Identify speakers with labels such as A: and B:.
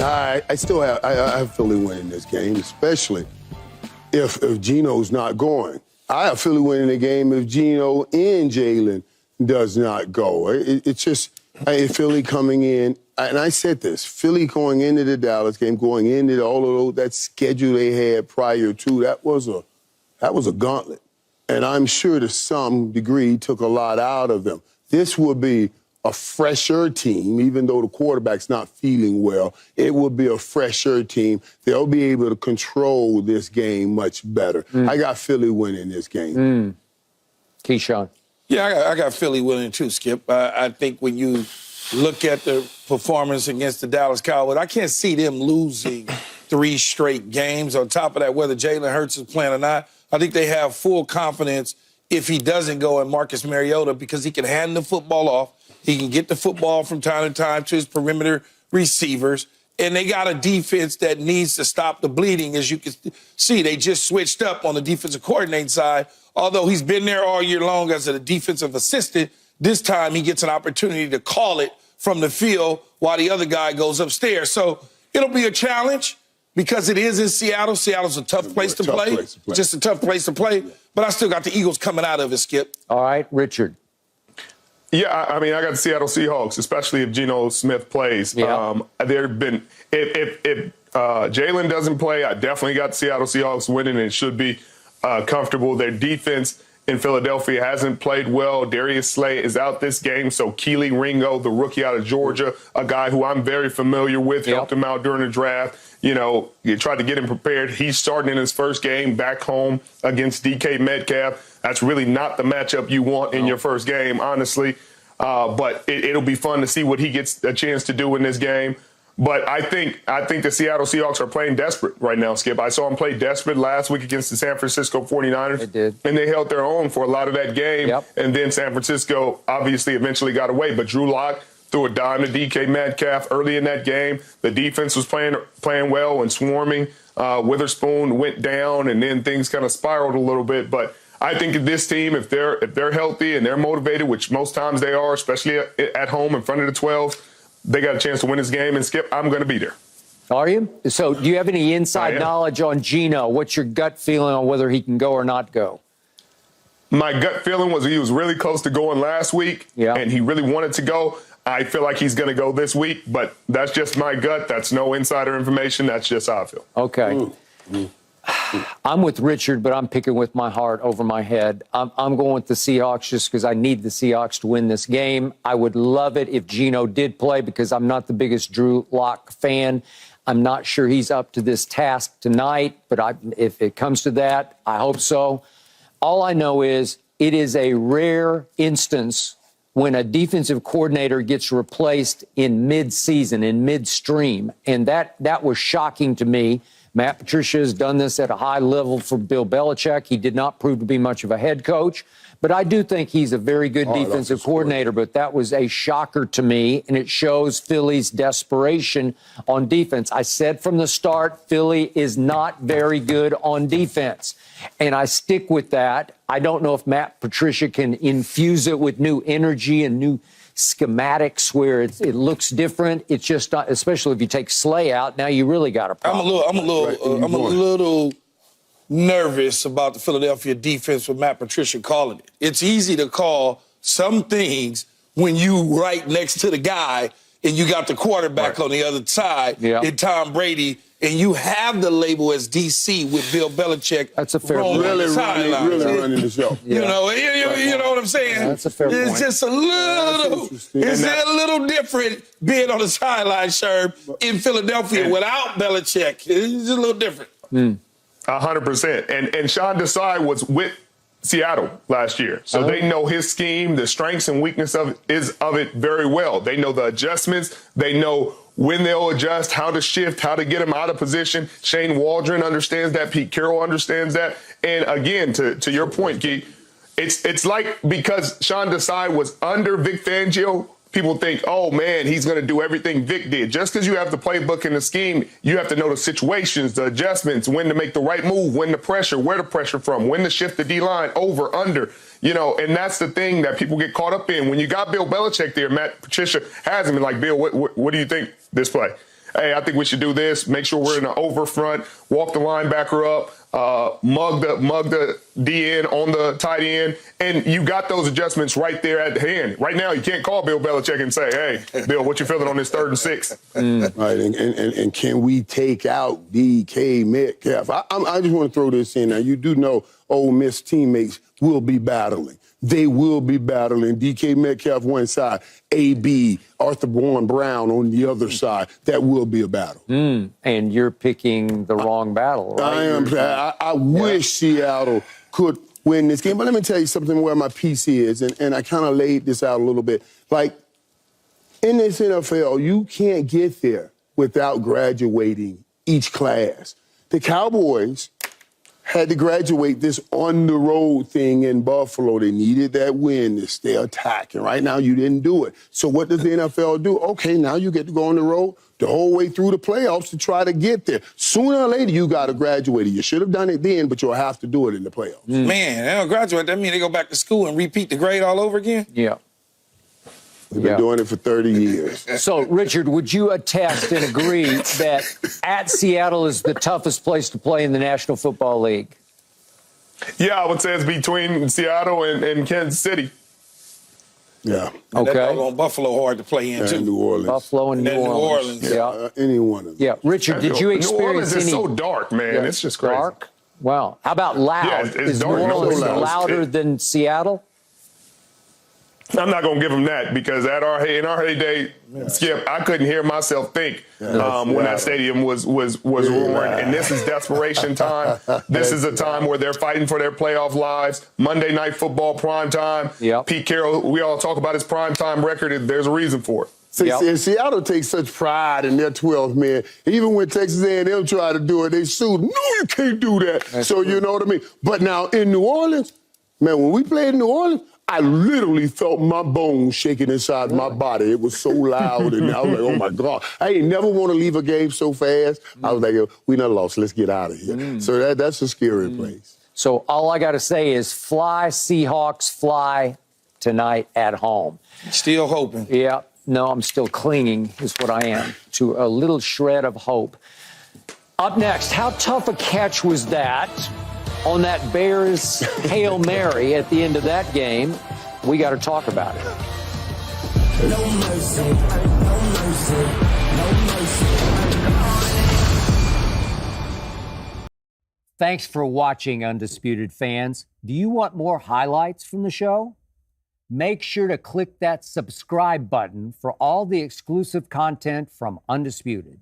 A: I still have Philly winning this game, especially if Geno's not going. I have Philly winning the game if Geno and Jalen does not go. It's just Philly coming in, and I said this, Philly going into the Dallas game, going into all of those, that schedule they had prior to, that was a gauntlet. And I'm sure to some degree took a lot out of them. This would be a fresher team, even though the quarterback's not feeling well. It will be a fresher team. They'll be able to control this game much better. I got Philly winning this game.
B: Keyshawn.
C: Yeah, I got Philly winning too, Skip. I think when you look at the performance against the Dallas Cowboys, I can't see them losing 3 straight games. On top of that, whether Jalen Hurts is playing or not, I think they have full confidence if he doesn't go in Marcus Mariota because he can hand the football off. He can get the football from time to time to his perimeter receivers. And they got a defense that needs to stop the bleeding. As you can see, they just switched up on the defensive coordinating side. Although he's been there all year long as a defensive assistant, this time he gets an opportunity to call it from the field while the other guy goes upstairs. So it'll be a challenge because it is in Seattle. Seattle's a tough place to play. Just a tough place to play. But I still got the Eagles coming out of it, Skip.
B: All right, Richard.
D: Yeah, I mean, I got the Seattle Seahawks, especially if Geno Smith plays.
B: Yeah.
D: If Jalen doesn't play, I definitely got the Seattle Seahawks winning, and it should be comfortable. Their defense in Philadelphia hasn't played well. Darius Slay is out this game, so Keely Ringo, the rookie out of Georgia, a guy who I'm very familiar with, helped him out during the draft. You know, you tried to get him prepared. He's starting in his first game back home against DK Metcalf. That's really not the matchup you want in your first game, honestly. But it'll be fun to see what he gets a chance to do in this game. But I think the Seattle Seahawks are playing desperate right now, Skip. I saw them play desperate last week against the San Francisco 49ers.
B: They did.
D: And they held their own for a lot of that game.
B: Yep.
D: And then San Francisco obviously eventually got away. But Drew Lock threw a dime to DK Metcalf early in that game. The defense was playing well and swarming. Witherspoon went down, and then things kind of spiraled a little bit. But I think this team, if they're healthy and they're motivated, which most times they are, especially at home in front of the 12, they got a chance to win this game. And, Skip, I'm going to be there.
B: Are you? So do you have any inside knowledge on Geno? What's your gut feeling on whether he can go or not go?
D: My gut feeling was he was really close to going last week, and he really wanted to go. I feel like he's going to go this week, but that's just my gut. That's no insider information. That's just how I feel.
B: Okay. I'm with Richard, but I'm picking with my heart over my head. I'm going with the Seahawks just because I need the Seahawks to win this game. I would love it if Geno did play because I'm not the biggest Drew Lock fan. I'm not sure he's up to this task tonight, but if it comes to that, I hope so. All I know is it is a rare instance when a defensive coordinator gets replaced in mid-season, in midstream, and that was shocking to me. Matt Patricia has done this at a high level for Bill Belichick. He did not prove to be much of a head coach, but I do think he's a very good defensive coordinator, but that was a shocker to me, and it shows Philly's desperation on defense. I said from the start, Philly is not very good on defense, and I stick with that. I don't know if Matt Patricia can infuse it with new energy and new schematics where it looks different. It's just not, especially if you take Slay out, now you really got a problem.
C: I'm a little nervous about the Philadelphia defense with Matt Patricia calling it. It's easy to call some things when you right next to the guy and you got the quarterback on the other side and Tom Brady, and you have the label as DC with Bill Belichick.
B: That's a fair point.
A: Really running the show.
C: You know what I'm saying?
B: Yeah, that's a fair point.
C: It's just a little different being on the sideline, Sherb, in Philadelphia without Belichick. It's just a little different.
D: 100%. And Sean Desai was with Seattle last year. So they know his scheme, the strengths and weakness of it very well. They know the adjustments. They know when they'll adjust, how to shift, how to get him out of position. Shane Waldron understands that. Pete Carroll understands that. And again, to your point, Key, it's like because Sean Desai was under Vic Fangio, people think, oh, man, he's going to do everything Vic did. Just because you have the playbook and the scheme, you have to know the situations, the adjustments, when to make the right move, when to pressure, where to pressure from, when to shift the D-line, over, under. And that's the thing that people get caught up in. When you got Bill Belichick there, Matt Patricia has him, and like, Bill, what do you think this play? hey, I think we should do this. Make sure we're in the over front, walk the linebacker up, mug the DN on the tight end, and you got those adjustments right there at hand. Right now, you can't call Bill Belichick and say, hey, Bill, what you feeling on this 3rd and 6?
A: Right, and can we take out DK Metcalf? I just want to throw this in. Now, you do know Ole Miss teammates will be battling. They will be battling. DK Metcalf one side, AB, Arthur Brown on the other side. That will be a battle.
B: And you're picking the wrong battle, right?
A: I am. I wish Seattle could win this game. But let me tell you something where my piece is, and I kind of laid this out a little bit. Like, in this NFL, you can't get there without graduating each class. The Cowboys had to graduate this on-the-road thing in Buffalo. They needed that win to stay attacking. Right now, you didn't do it. So what does the NFL do? Okay, now you get to go on the road the whole way through the playoffs to try to get there. Sooner or later, you got to graduate it. You should have done it then, but you'll have to do it in the playoffs.
C: Man, they don't graduate. That means they go back to school and repeat the grade all over again?
B: Yeah.
A: We've been doing it for 30 years.
B: So, Richard, would you attest and agree that at Seattle is the toughest place to play in the National Football League?
D: Yeah, I would say it's between Seattle and Kansas City.
A: Yeah.
C: And
B: Okay.
C: that doggone Buffalo hard to play in, too.
A: And New Orleans.
B: Buffalo and New Orleans.
C: Yeah.
A: Any one of them.
B: Yeah. Richard, did you
D: New
B: experience
D: Orleans is
B: any
D: so dark, man. It's just crazy.
B: dark? Wow. How about loud?
D: Yeah, it's
B: is
D: dark.
B: New
D: No,
B: Orleans
A: so loud.
B: louder than Seattle?
D: I'm not going to give them that because in our heyday, Skip, I couldn't hear myself think when that stadium was roaring. And this is desperation time. This is a time where they're fighting for their playoff lives. Monday Night Football prime time.
B: Yep.
D: Pete Carroll, we all talk about his prime time record. There's a reason for it.
A: See,
B: Yep.
A: Seattle takes such pride in their 12th man. Even when Texas A&M try to do it, they sued. No, you can't do that. So you know what I mean? But now in New Orleans, man, when we played in New Orleans, I literally felt my bones shaking inside my body. It was so loud, and I was like, oh, my God. I ain't never want to leave a game so fast. I was like, we done lost. Let's get out of here. So that's a scary place.
B: So all I got to say is fly, Seahawks, fly tonight at home.
C: Still hoping.
B: Yeah. No, I'm still clinging, is what I am, to a little shred of hope. Up next, how tough a catch was that on that Bears Hail Mary at the end of that game? We got to talk about it.
E: No mercy, no mercy, no mercy.
B: Thanks for watching, Undisputed fans. Do you want more highlights from the show? Make sure to click that subscribe button for all the exclusive content from Undisputed.